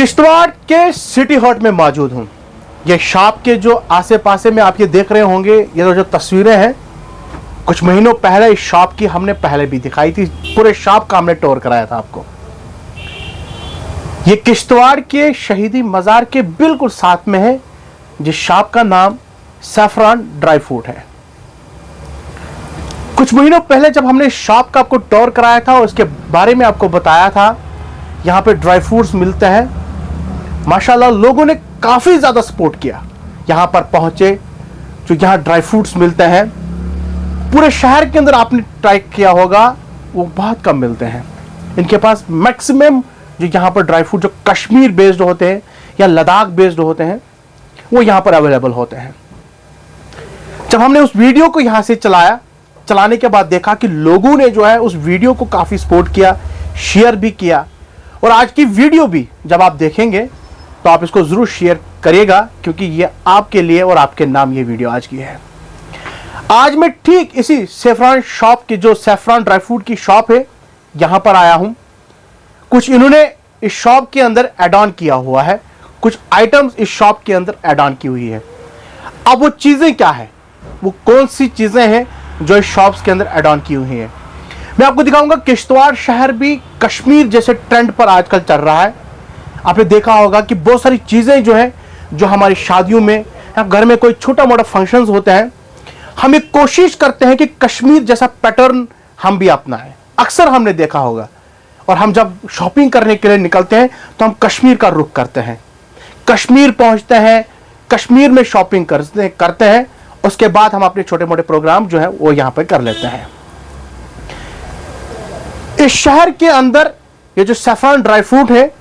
किश्तवाड़ के city hot में मौजूद हूं। ये शॉप के जो आसे पासे में आप ये देख रहे होंगे, ये जो तस्वीरें हैं, कुछ महीनों पहले इस शॉप की हमने पहले भी दिखाई थी। पूरे शॉप का हमने टूर कराया था आपको। ये किश्तवाड़ के शहीदी मजार के बिल्कुल साथ में है, जिस शॉप का नाम सैफरान ड्राई फ्रूट है। कुछ महीनों पहले जब हमने शॉप का आपको टूर कराया था और उसके बारे में आपको बताया था, यहाँ पे ड्राई फ्रूट्स मिलते हैं। माशाल्लाह लोगों ने काफ़ी ज़्यादा सपोर्ट किया। यहाँ पर पहुँचे, जो यहाँ ड्राई फ्रूट्स मिलते हैं पूरे शहर के अंदर आपने ट्राई किया होगा, वो बहुत कम मिलते हैं। इनके पास मैक्सिमम जो यहाँ पर ड्राई फ्रूट जो कश्मीर बेस्ड होते हैं या लद्दाख बेस्ड होते हैं, वो यहाँ पर अवेलेबल होते हैं। जब हमने उस वीडियो को यहाँ से चलाने के बाद देखा कि लोगों ने जो है उस वीडियो को काफ़ी सपोर्ट किया, शेयर भी किया। और आज की वीडियो भी जब आप देखेंगे तो आप इसको ज़रूर शेयर करिएगा, क्योंकि ये आपके लिए और आपके नाम ये वीडियो आज की है। आज मैं ठीक इसी सैफरान शॉप की, जो सैफरान ड्राई फ्रूट की शॉप है, यहाँ पर आया हूँ। कुछ इन्होंने इस शॉप के अंदर ऐड ऑन किया हुआ है, कुछ आइटम्स इस शॉप के अंदर ऐड ऑन की हुई है। अब वो चीज़ें क्या है, वो कौन सी चीज़ें हैं जो इस शॉप्स के अंदर ऐड ऑन की हुई हैं, मैं आपको दिखाऊंगा। किश्तवाड़ शहर भी कश्मीर जैसे ट्रेंड पर आजकल चल रहा है। आपने देखा होगा कि बहुत सारी चीज़ें जो हैं, जो हमारी शादियों में या घर में कोई छोटा मोटा फंक्शंस होते हैं, हम एक कोशिश करते हैं कि कश्मीर जैसा पैटर्न हम भी अपनाएं। अक्सर हमने देखा होगा, और हम जब शॉपिंग करने के लिए निकलते हैं तो हम कश्मीर का रुख करते हैं, कश्मीर पहुंचते हैं, कश्मीर में शॉपिंग करते हैं। उसके बाद हम अपने छोटे मोटे प्रोग्राम जो है वो यहाँ पर कर लेते हैं। इस शहर के अंदर ये जो सैफरान ड्राई फ्रूट है,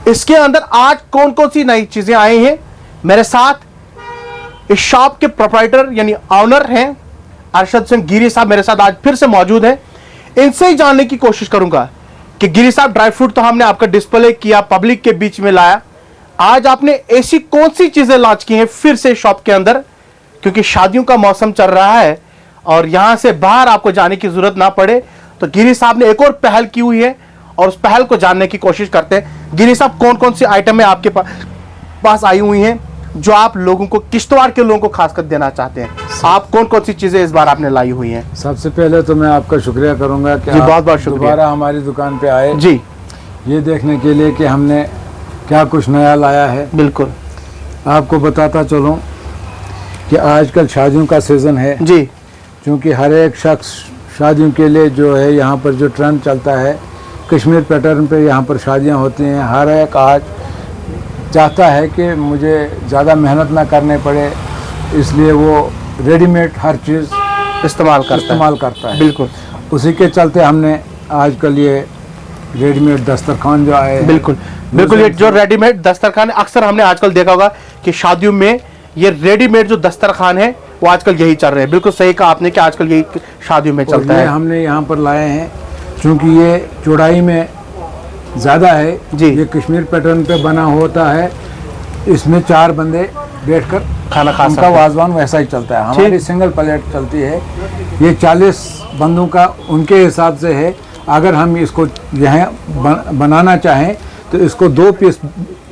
इसके अंदर आज कौन कौन सी नई चीजें आई हैं, मेरे साथ इस शॉप के प्रोप्राइटर यानी ऑनर हैं अरशद सिंह गिरी साहब मेरे साथ आज फिर से मौजूद हैं। इनसे ही जानने की कोशिश करूंगा कि गिरी साहब, ड्राई फ्रूट तो हमने आपका डिस्प्ले किया, पब्लिक के बीच में लाया, आज आपने ऐसी कौन सी चीजें लॉन्च की हैं फिर से शॉप के अंदर, क्योंकि शादियों का मौसम चल रहा है और यहां से बाहर आपको जाने की जरूरत ना पड़े, तो गिरी साहब ने एक और पहल की हुई है और उस पहल को जानने की कोशिश करते हैं। गिरी साहब, कौन कौन सी आइटमें आपके पास आई हुई हैं जो आप लोगों को, किश्तवाड़ के लोगों को खासकर देना चाहते हैं? आप कौन कौन सी चीजें इस बार आपने लाई हुई हैं? सबसे पहले तो मैं आपका शुक्रिया करूंगा कि जी, बहुत बहुत शुक्रिया दोबारा हमारी दुकान पे आए जी, ये देखने के लिए कि हमने क्या कुछ नया लाया है। बिल्कुल। आपको बताता चलूं कि आजकल शादियों का सीज़न है जी, क्योंकि हर एक शख्स शादियों के लिए जो है यहाँ पर जो ट्रेंड चलता है कश्मीर पैटर्न पे यहाँ पर शादियाँ होती हैं। हर एक आज चाहता है कि मुझे ज़्यादा मेहनत ना करने पड़े, इसलिए वो रेडीमेड हर चीज़ इस्तेमाल करता है। बिल्कुल। उसी के चलते हमने आजकल ये रेडीमेड दस्तरखान जो आए, बिल्कुल बिल्कुल, ये जो रेडीमेड दस्तरखान, अक्सर हमने आजकल देखा होगा कि शादियों में ये रेडीमेड जो दस्तरखान है वो आजकल यही चल रहे हैं। बिल्कुल सही कहा आपने कि आजकल यही शादियों में चलता है। हमने यहाँ पर लाए हैं क्योंकि ये चौड़ाई में ज़्यादा है जी। ये कश्मीर पैटर्न पे बना होता है, इसमें 4 बंदे बैठकर खाना खा सकते उनका हैं। वाजवान वैसा ही चलता है। हमारी सिंगल प्लेट चलती है, ये 40 बंदों का उनके हिसाब से है। अगर हम इसको यहाँ बनाना चाहें तो इसको 2 पीस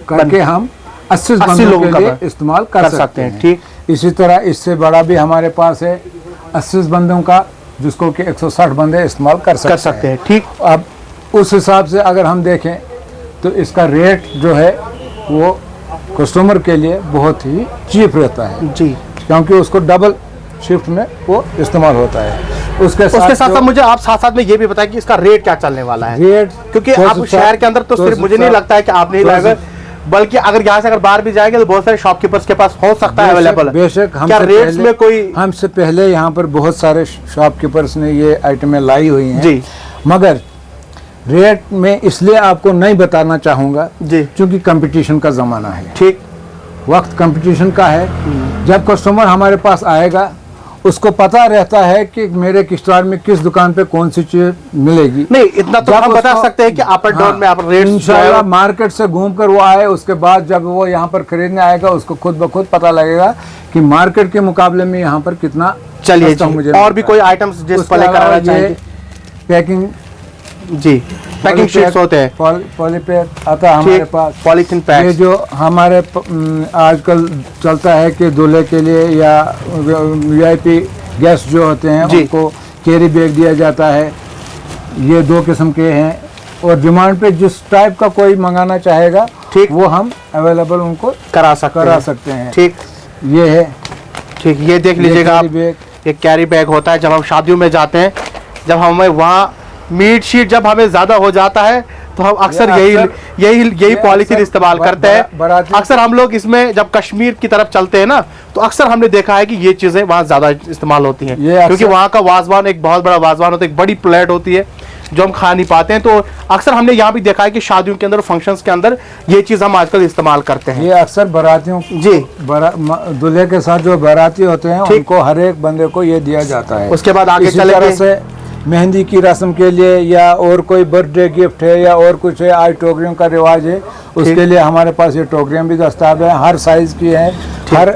करके हम 80 बंदों के लिए इस्तेमाल कर सकते हैं। ठीक, इसी तरह इससे बड़ा भी हमारे पास है 80 बंदों का, जिसको कि 160 बंदे इस्तेमाल कर सकते हैं। ठीक। अब उस हिसाब से अगर हम देखें तो इसका रेट जो है वो कस्टमर के लिए बहुत ही चीप रहता है जी, क्योंकि उसको डबल शिफ्ट में वो इस्तेमाल होता है। उसके साथ मुझे आप साथ में ये भी बताएं कि इसका रेट क्या चलने वाला है। रेट क्योंकि आप शहर के अंदर तो सिर्फ मुझे नहीं लगता है कि आप नहीं लाएंगे, बल्कि अगर यहाँ से अगर बाहर भी जाएंगे तो बहुत सारे शॉपकीपर्स के पास हो सकता है अवेलेबल। बेशक हमसे पहले यहाँ पर बहुत सारे शॉपकीपर्स ने ये आइटमें लाई हुई हैं जी, मगर रेट में इसलिए आपको नहीं बताना चाहूँगा जी, क्योंकि कंपटीशन का ज़माना है। ठीक, वक्त कंपटीशन का है। जब कस्टमर हमारे पास आएगा उसको पता रहता है कि मेरे किश्तवाड़ में किस दुकान पे कौन सी चीज मिलेगी। नहीं, इतना तो हम बता सकते हैं कि अप एंड डाउन में आप रेट इंशाल्लाह मार्केट से घूमकर वो आए, उसके बाद जब वो यहाँ पर खरीदने आएगा उसको खुद ब खुद पता लगेगा कि मार्केट के मुकाबले में यहाँ पर कितना। चलिए, मुझे और भी कोई आइटम्स डिस्प्ले कराना चाहिए? पैकिंग जी, पैकिंग शीट्स होते हैं, पॉलीपैक आता है हमारे पास, पॉलीथीन ये पैक। जो हमारे आजकल चलता है कि दूल्हे के लिए या वीआईपी गेस्ट जो होते हैं जी। उनको कैरी बैग दिया जाता है। ये 2 किस्म के हैं और डिमांड पे जिस टाइप का कोई मंगाना चाहेगा ठीक, वो हम अवेलेबल उनको करा सकते हैं। ठीक, ये है, ठीक, ये देख लीजिएगा आप, कैरी बैग। ये कैरी बैग होता है जब हम शादियों में जाते हैं, जब हमें वहाँ मीट शीट जब हमें ज़्यादा हो जाता है तो हम अक्सर यही पॉलीथीन इस्तेमाल करते हैं। अक्सर हम लोग इसमें जब कश्मीर की तरफ चलते हैं ना तो अक्सर हमने देखा है कि ये चीज़ें वहाँ ज़्यादा इस्तेमाल होती हैं, क्योंकि वहाँ का वाजवान एक बहुत बड़ा वाजवान होता है, एक बड़ी प्लेट होती है जो हम खा नहीं पाते हैं। तो अक्सर हमने यहाँ भी देखा है कि शादियों के अंदर, फंक्शंस के अंदर ये चीज़ हम आजकल इस्तेमाल करते हैं। ये अक्सर बारातियों जी, दूल्हे के साथ जो बाराती होते हैं उनको हर एक बंदे को ये दिया जाता है। उसके बाद आगे इसी तरह चलेंगे। से मेहंदी की रस्म के लिए या और कोई बर्थडे गिफ्ट है या और कुछ है, आज टोकरियों का रिवाज है, उसके लिए हमारे पास ये टोकरियाँ भी दस्ताब है, हर साइज की है, हर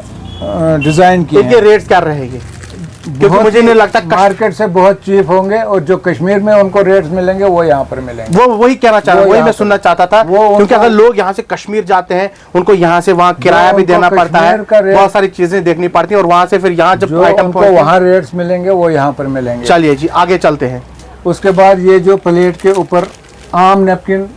डिजाइन की इनके रेट्स क्या रहेंगे? क्योंकि मुझे नहीं लगता मार्केट से बहुत चीप होंगे और जो कश्मीर में उनको रेट्स मिलेंगे वो यहाँ पर मिलेंगे। वो वही कहना चाह रहा हूँ, वही मैं सुनना चाहता था, क्योंकि अगर लोग यहाँ से कश्मीर जाते हैं उनको यहाँ से वहाँ किराया भी देना पड़ता है, बहुत सारी चीजें देखनी पड़ती है, और वहाँ से फिर यहाँ जब आइटम को वहाँ रेट्स मिलेंगे वो यहाँ पर मिलेंगे। चलिए जी आगे चलते हैं। उसके बाद ये जो प्लेट के ऊपर आम नैपकिन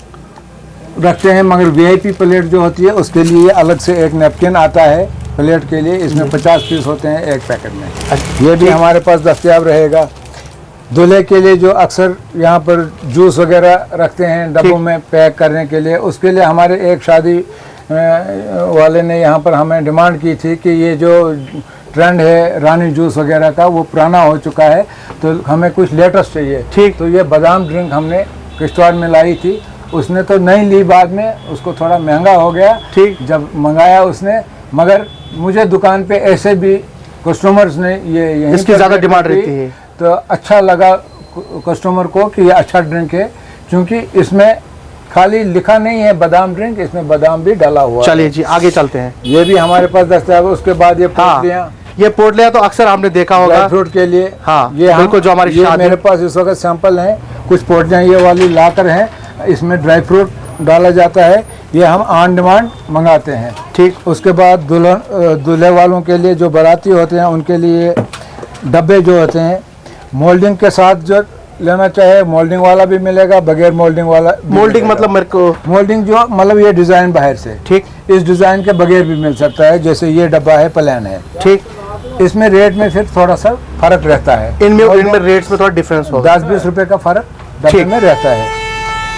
रखते हैं, मगर वीआईपी प्लेट जो होती है उसके लिए अलग से एक नैपकिन आता है प्लेट के लिए, इसमें 50 पीस होते हैं एक पैकेट में। ये भी हमारे पास दस्तयाब रहेगा। दूल्हे के लिए जो अक्सर यहाँ पर जूस वगैरह रखते हैं डब्बों में पैक करने के लिए, उसके लिए हमारे एक शादी वाले ने यहाँ पर हमें डिमांड की थी कि ये जो ट्रेंड है रानी जूस वगैरह का वो पुराना हो चुका है, तो हमें कुछ लेटेस्ट चाहिए। ठीक, तो ये बादाम ड्रिंक हमने किश्तवाड़ में लाई थी, उसने तो नहीं ली, बाद में उसको थोड़ा महंगा हो गया ठीक जब मंगाया उसने, मगर मुझे दुकान पे ऐसे भी कस्टमर्स ने ये इसकी ज़्यादा डिमांड रहती है, तो अच्छा लगा कस्टमर को कि ये अच्छा ड्रिंक है, क्योंकि इसमें खाली लिखा नहीं है बादाम ड्रिंक, इसमें बादाम भी डाला हुआ है। चलिए जी आगे चलते हैं। ये भी हमारे पास दस्तयाब है। उसके बाद ये पोटलियाँ, ये पोटलियाँ तो अक्सर हमने देखा होगा फ्रूट के लिए। हाँ, ये बिल्कुल जो हमारी ये शादी, मेरे पास इस वक्त सैंपल हैं, कुछ पोटलियाँ ये वाली लाकर हैं, इसमें ड्राई फ्रूट डाला जाता है, ये हम ऑन डिमांड मंगाते हैं। ठीक, उसके बाद दूल्हे वालों के लिए जो बाराती होते हैं उनके लिए डब्बे जो होते हैं मोल्डिंग के साथ, जो लेना चाहे मोल्डिंग वाला भी मिलेगा, बगैर मोल्डिंग वाला। मोल्डिंग मतलब मेरे को मोल्डिंग जो मतलब ये डिज़ाइन बाहर से, ठीक, इस डिज़ाइन के बगैर भी मिल सकता है, जैसे ये डब्बा है प्लान है। ठीक, इसमें रेट में फिर थोड़ा सा फर्क रहता है, इनमें रेट्स में थोड़ा डिफरेंस होगा, 10-20 रुपए का फर्क डब्बे में रहता है।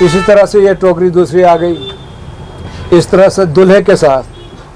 इसी तरह से ये टोकरी दूसरी आ गई। इस तरह से दूल्हे के साथ,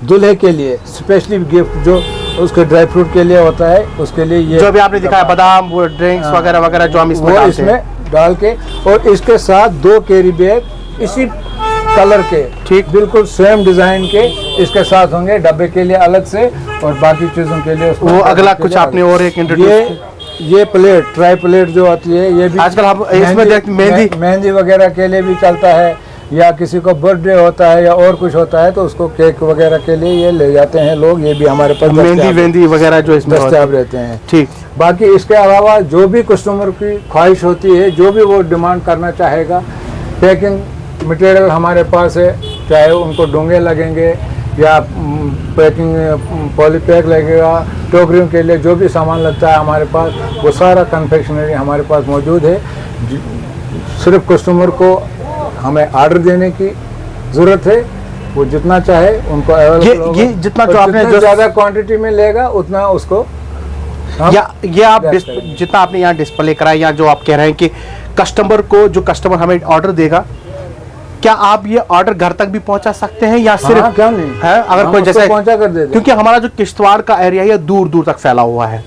दूल्हे के लिए स्पेशली गिफ्ट जो उसके ड्राई फ्रूट के लिए होता है, उसके लिए ये जो भी आपने दिखाया बादाम वो ड्रिंक्स वगैरह वगैरह जो हम इसमें डालते हैं, डाल के, और इसके साथ 2 कैरी बैग इसी कलर के, ठीक, बिल्कुल सेम डिजाइन के इसके साथ होंगे, डब्बे के लिए अलग से और बाकी चीजों के लिए वो अगला कुछ आपने और एक इंट्रोड्यूस। ये प्लेट, ट्राई प्लेट जो होती है, ये भी आजकल हम इसमें देखते मेहंदी वगैरह के लिए भी चलता है, या किसी को बर्थडे होता है या और कुछ होता है तो उसको केक वगैरह के लिए ये ले जाते हैं लोग, ये भी हमारे पास मेहंदी वगैरह जो इसमें दस्तयाब रहते हैं। ठीक, बाकी इसके अलावा जो भी कस्टमर की ख्वाहिश होती है, जो भी वो डिमांड करना चाहेगा, पैकिंग मटेरियल हमारे पास है, चाहे उनको डोंगे लगेंगे या पैकिंग पॉलीपैक लगेगा, टोकरियों के लिए जो भी सामान लगता है हमारे पास वो सारा कन्फेक्शनरी हमारे पास मौजूद है। सिर्फ कस्टमर को हमें ऑर्डर देने की ज़रूरत है, वो जितना चाहे उनको अवेलेबल होगा। ये जितना जो आपने जो ज़्यादा क्वांटिटी में लेगा उतना उसको या ये आप जितना आपने यहाँ डिस्प्ले करा, या जो आप कह रहे हैं कि कस्टमर को, जो कस्टमर हमें ऑर्डर देगा, क्या आप ये ऑर्डर घर तक भी पहुंचा सकते हैं या सिर्फ? हाँ, क्या नहीं है, अगर कोई जैसे पहुंचा कर देते, क्योंकि हमारा जो किश्तवाड़ का एरिया है दूर दूर तक फैला हुआ है,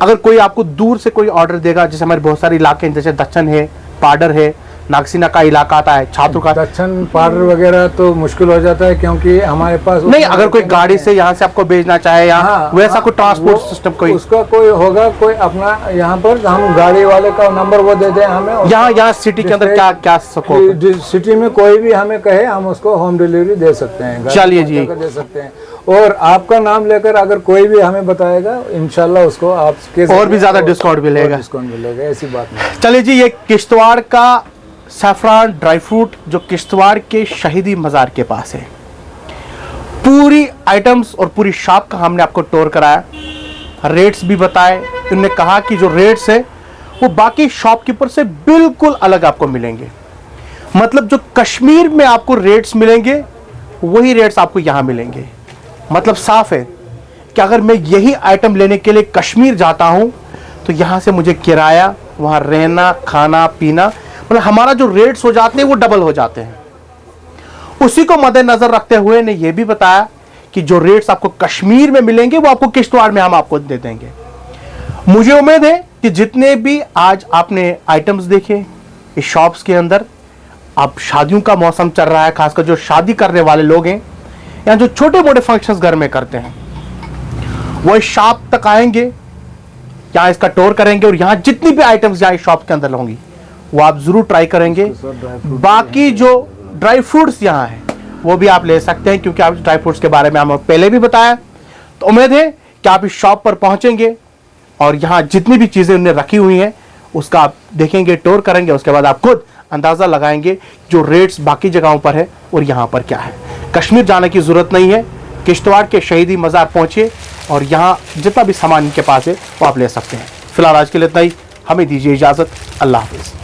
अगर कोई आपको दूर से कोई ऑर्डर देगा, जैसे हमारे बहुत सारे इलाके हैं, जैसे दक्षिण है, पाडर है, नागसीना का इलाका आता है, छात्र का दक्षिण पाडर वगैरह तो मुश्किल हो जाता है, क्योंकि हमारे पास नहीं, अगर कोई गाड़ी से यहाँ से आपको भेजना चाहे, यहाँ वैसा कोई ट्रांसपोर्ट सिस्टम कोई उसका कोई होगा, कोई अपना यहाँ पर हम गाड़ी वाले का नंबर वो दे दें हमें, यहाँ सिटी के अंदर क्या क्या सको, सिटी में कोई भी हमें कहे हम उसको होम डिलीवरी दे सकते हैं, चलिए जी दे सकते हैं। और आपका नाम लेकर अगर कोई भी हमें बताएगा, इंशाल्लाह उसको आपके और भी ज्यादा डिस्काउंट मिलेगा, ऐसी बात नहीं। चलिए जी, ये किश्तवाड़ का सैफरान ड्राई फ्रूट जो किश्तवाड़ के शहीदी मज़ार के पास है। पूरी आइटम्स और पूरी शॉप का हमने आपको टूर कराया, रेट्स भी बताए। उन्होंने कहा कि जो रेट्स है वो बाकी शॉपकीपर से बिल्कुल अलग आपको मिलेंगे। मतलब जो कश्मीर में आपको रेट्स मिलेंगे वही रेट्स आपको यहाँ मिलेंगे। मतलब साफ है कि अगर मैं यही आइटम लेने के लिए कश्मीर जाता हूँ तो यहाँ से मुझे किराया, वहाँ रहना, खाना पीना, मतलब हमारा जो रेट्स हो जाते हैं वो डबल हो जाते हैं। उसी को मद्देनजर रखते हुए ने यह भी बताया कि जो रेट्स आपको कश्मीर में मिलेंगे वो आपको किश्तवाड़ में हम आपको दे देंगे। मुझे उम्मीद है कि जितने भी आज आपने आइटम्स देखे इस शॉप्स के अंदर, अब शादियों का मौसम चल रहा है, खासकर जो शादी करने वाले लोग हैं या जो छोटे मोटे फंक्शंस घर में करते हैं वो इस शॉप तक आएंगे, यहाँ इसका टूर करेंगे और यहाँ जितनी भी आइटम्स यहाँ इस शॉप के अंदर होंगी वो आप जरूर ट्राई करेंगे। बाकी जो ड्राई फ्रूट्स यहाँ है वो भी आप ले सकते हैं, क्योंकि आप ड्राई फ्रूट्स के बारे में हमें पहले भी बताया। तो उम्मीद है कि आप इस शॉप पर पहुंचेंगे और यहाँ जितनी भी चीज़ें उन्होंने रखी हुई हैं उसका आप देखेंगे, टूर करेंगे, उसके बाद आप खुद अंदाज़ा लगाएंगे जो रेट्स बाकी जगहों पर है और यहाँ पर क्या है। कश्मीर जाने की ज़रूरत नहीं है, किश्तवाड़ के शहीदी मज़ार पहुँचिए और यहाँ जितना भी सामान इनके पास है वो आप ले सकते हैं। फिलहाल आज के लिए इतना ही, हमें दीजिए इजाज़त। अल्लाह हाफिज़।